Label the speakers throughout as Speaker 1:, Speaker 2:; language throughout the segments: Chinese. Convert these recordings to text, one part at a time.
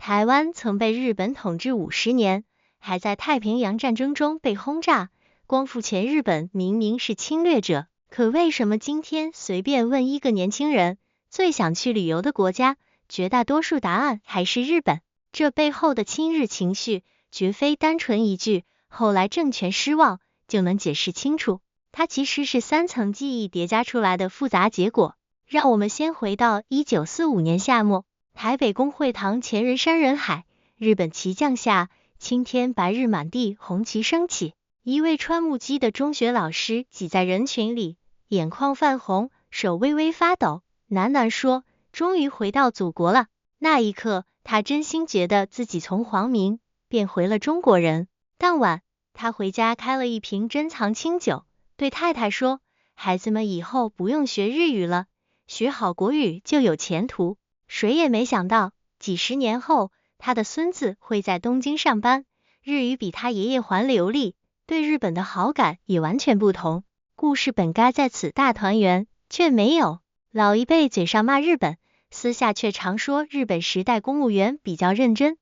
Speaker 1: 台湾曾被日本统治50年，还在太平洋战争中被轰炸。光复前日本明明是侵略者，可为什么今天随便问一个年轻人最想去旅游的国家，绝大多数答案还是日本？这背后的亲日情绪绝非单纯一句后来政权失望就能解释清楚，它其实是3层记忆叠加出来的复杂结果。让我们先回到1945年夏末，台北公会堂前人山人海，日本旗降下，青天白日满地，红旗升起。一位穿木屐的中学老师挤在人群里，眼眶泛红，手微微发抖，喃喃说：“终于回到祖国了。”那一刻，他真心觉得自己从皇民变回了中国人。当晚，他回家开了一瓶珍藏清酒，对太太说：“孩子们以后不用学日语了，学好国语就有前途。”谁也没想到，几十年后，他的孙子会在东京上班，日语比他爷爷还流利，对日本的好感也完全不同。故事本该在此大团圆，却没有。老一辈嘴上骂日本，私下却常说日本时代公务员比较认真，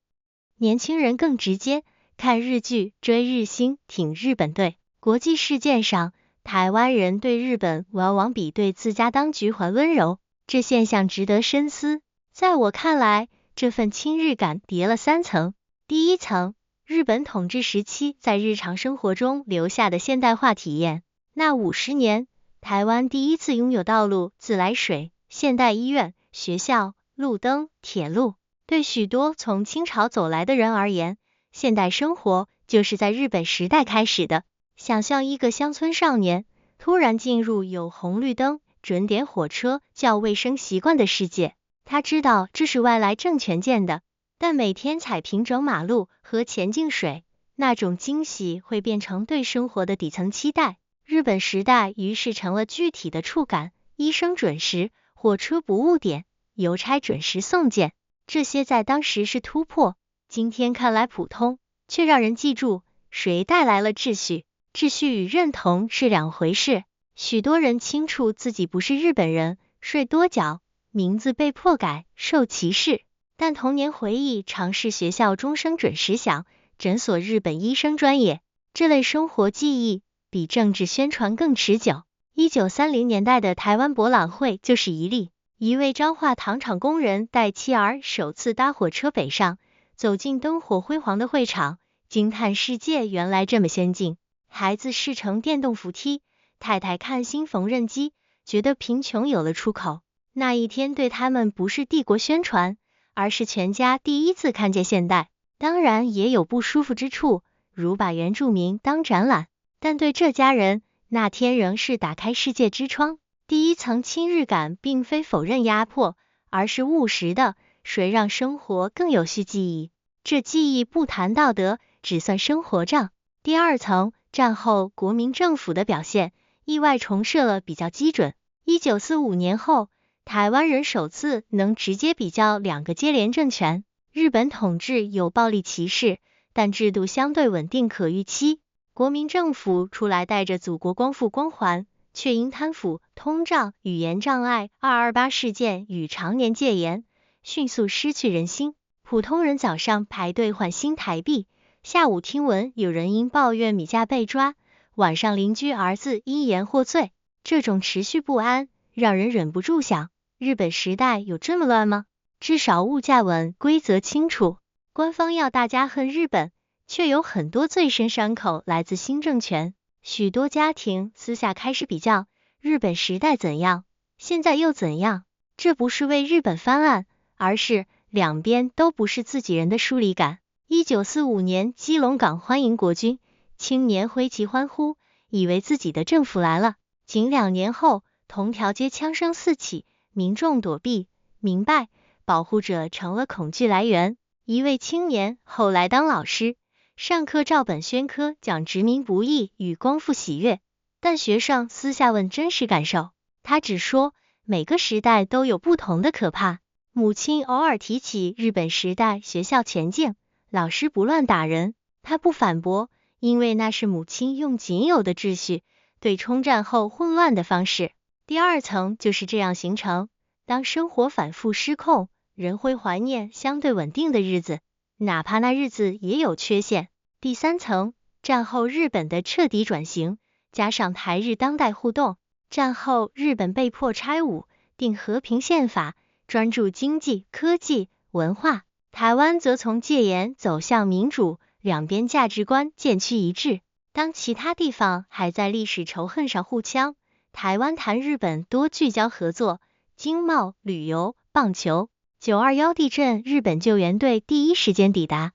Speaker 1: 年轻人更直接，看日剧，追日星，挺日本队。国际事件上，台湾人对日本往往比对自家当局还温柔，这现象值得深思。在我看来，这份亲日感叠了3层。第一层，日本统治时期在日常生活中留下的现代化体验。那50年，台湾第一次拥有道路、自来水、现代医院、学校、路灯、铁路。对许多从清朝走来的人而言，现代生活就是在日本时代开始的。想象一个乡村少年突然进入有红绿灯、准点火车、较卫生习惯的世界，他知道这是外来政权建的，但每天踩平整马路和钱进水，那种惊喜会变成对生活的底层期待。日本时代于是成了具体的触感，医生准时，火车不误点，邮差准时送件，这些在当时是突破，今天看来普通，却让人记住谁带来了秩序。秩序与认同是2回事。许多人清楚自己不是日本人，睡多觉，名字被迫改，受歧视，但童年回忆常是学校钟声准时响，诊所日本医生专业，这类生活记忆比政治宣传更持久。1930年代的台湾博览会就是一例，一位彰化糖厂工人带妻儿首次搭火车北上，走进灯火辉煌的会场，惊叹世界原来这么先进。孩子试乘电动扶梯，太太看新缝纫机，觉得贫穷有了出口。那一天对他们不是帝国宣传，而是全家第一次看见现代。当然也有不舒服之处，如把原住民当展览，但对这家人，那天仍是打开世界之窗。第一层亲日感并非否认压迫，而是务实的，谁让生活更有序记忆，这记忆不谈道德，只算生活账。第二层，战后国民政府的表现，意外重设了比较基准。1945年后，台湾人首次能直接比较2个接连政权。日本统治有暴力歧视，但制度相对稳定可预期。国民政府出来带着祖国光复光环，却因贪腐、通胀、语言障碍、228事件与常年戒严，迅速失去人心。普通人早上排队换新台币，下午听闻有人因抱怨米价被抓，晚上邻居儿子因言获罪，这种持续不安，让人忍不住想，日本时代有这么乱吗？至少物价稳，规则清楚。官方要大家恨日本，却有很多最深伤口来自新政权。许多家庭私下开始比较，日本时代怎样，现在又怎样？这不是为日本翻案，而是两边都不是自己人的疏离感。1945年基隆港欢迎国军，青年挥旗欢呼，以为自己的政府来了。仅2年后，同条街枪声四起，民众躲避，明白保护者成了恐惧来源。一位青年后来当老师，上课照本宣科讲殖民不易与光复喜悦，但学生私下问真实感受，他只说每个时代都有不同的可怕。母亲偶尔提起日本时代学校前进，老师不乱打人，他不反驳，因为那是母亲用仅有的秩序对冲战后混乱的方式。第二层就是这样形成，当生活反复失控，人会怀念相对稳定的日子，哪怕那日子也有缺陷。第三层，战后日本的彻底转型，加上台日当代互动。战后日本被迫拆武，定和平宪法，专注经济、科技、文化。台湾则从戒严走向民主，两边价值观渐趋一致。当其他地方还在历史仇恨上互呛，台湾谈日本多聚焦合作，经贸、旅游、棒球。921地震，日本救援队第一时间抵达。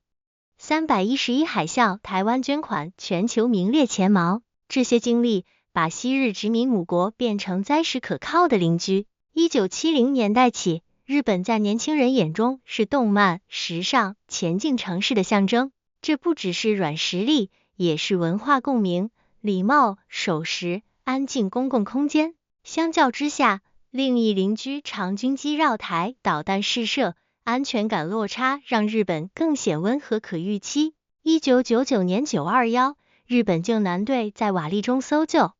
Speaker 1: 311海啸，台湾捐款全球名列前茅。这些经历把昔日殖民母国变成栽实可靠的邻居。1970年代起，日本在年轻人眼中是动漫、时尚、前进城市的象征。这不只是软实力，也是文化共鸣、礼貌、守时、安静公共空间。相较之下，另一邻居常军机绕台、导弹试射，安全感落差让日本更显温和可预期。1999年921，日本救难队在瓦砾中搜救。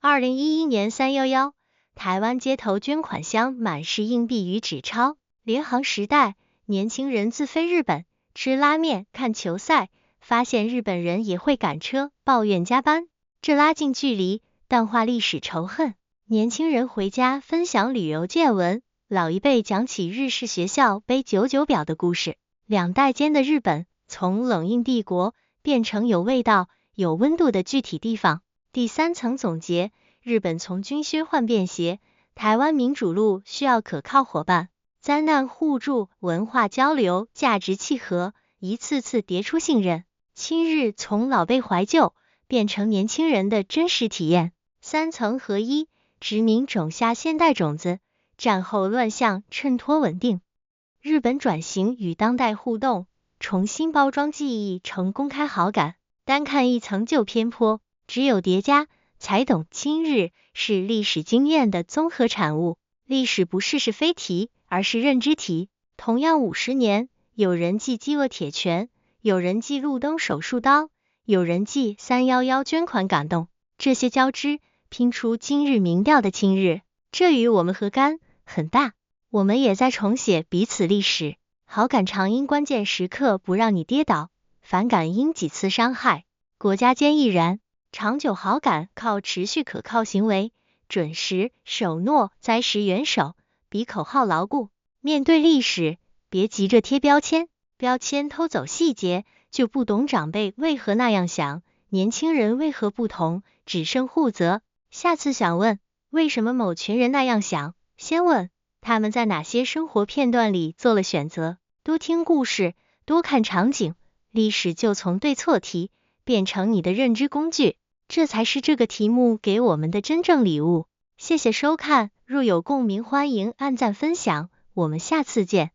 Speaker 1: 2011年311，台湾街头捐款箱满是硬币与纸钞。联航时代，年轻人自飞日本，吃拉面、看球赛，发现日本人也会赶车，抱怨加班。这拉近距离，淡化历史仇恨。年轻人回家分享旅游见闻，老一辈讲起日式学校背99表的故事。两代间的日本，从冷硬帝国变成有味道、有温度的具体地方。第三层总结，日本从军靴换便鞋，台湾民主路需要可靠伙伴，灾难互助、文化交流、价值契合，一次次叠出信任。亲日从老辈怀旧变成年轻人的真实体验。三层合一，殖民种下现代种子，战后乱象衬托稳定。日本转型与当代互动，重新包装记忆成公开好感，单看一层就偏颇，只有叠加才懂今日是历史经验的综合产物。历史不是是非题，而是认知题。同样50年，有人记饥饿铁拳，有人记路灯手术刀，有人记311捐款感动，这些交织拼出今日民调的今日，这与我们何干？很大。我们也在重写彼此历史。好感常因关键时刻不让你跌倒，反感因几次伤害。国家间亦然，长久好感靠持续可靠行为，准时守诺，栽实元首，比口号牢固。面对历史，别急着贴标签，标签偷走细节，就不懂长辈为何那样想，年轻人为何不同，只剩互责。下次想问为什么某群人那样想，先问他们在哪些生活片段里做了选择。多听故事，多看场景，历史就从对错题变成你的认知工具，这才是这个题目给我们的真正礼物。谢谢收看，若有共鸣欢迎按赞分享，我们下次见。